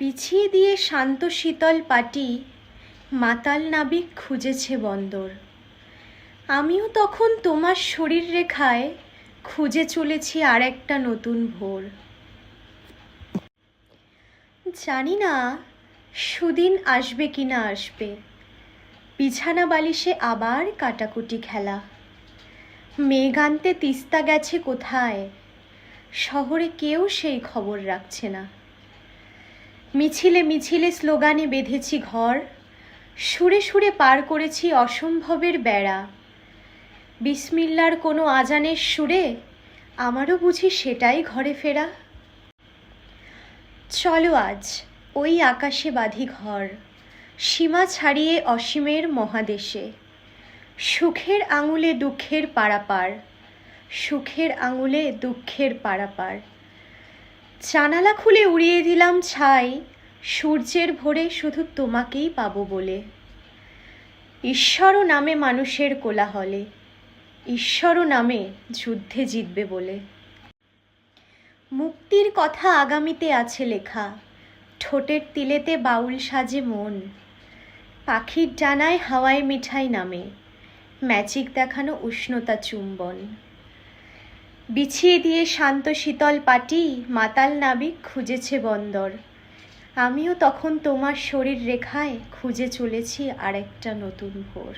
পিছিয়ে দিয়ে শান্ত শীতল পাটি মাতাল নাবিক খুঁজেছে বন্দর। আমিও তখন তোমার শরীর রেখায় খুঁজে চলেছি আর একটা নতুন ভোর। জানি না সুদিন আসবে কিনা আসবে, বিছানা বালিশে আবার কাটাকুটি খেলা। মেঘ আনতে তিস্তা গেছে কোথায়, শহরে কেউ সেই খবর রাখছে না। মিছিলে মিছিলে স্লোগানে বেঁধেছি ঘর, সুরে সুরে পার করেছি অসম্ভবের বেড়া। বিসমিল্লার কোনো আজানের সুরে আমারও বুঝি সেটাই ঘরে ফেরা। চলো আজ ওই আকাশে বাঁধি ঘর, সীমা ছাড়িয়ে অসীমের মহাদেশে। সুখের আঙুলে দুঃখের পারাপার, সুখের আঙুলে দুঃখের পারাপার। জানালা খুলে উড়িয়ে দিলাম ছাই, সূর্যের ভোরে শুধু তোমাকেই পাবো বলে। ঈশ্বরও নামে মানুষের কোলাহলে, ঈশ্বরও নামে যুদ্ধে জিতবে বলে। মুক্তির কথা আগামীতে আছে লেখা, ঠোঁটের তিলেতে বাউল সাজে মন। পাখির ডানায় হাওয়ায় মিঠাই নামে, ম্যাজিক দেখানো উষ্ণতা চুম্বন। বিছিয়ে দিয়ে শান্ত শীতল পাটি মাতাল নাবিক খুঁজেছে বন্দর। আমিও তখন তোমার শরীর রেখায় খুঁজে চলেছি আরেকটা নতুন ভোর।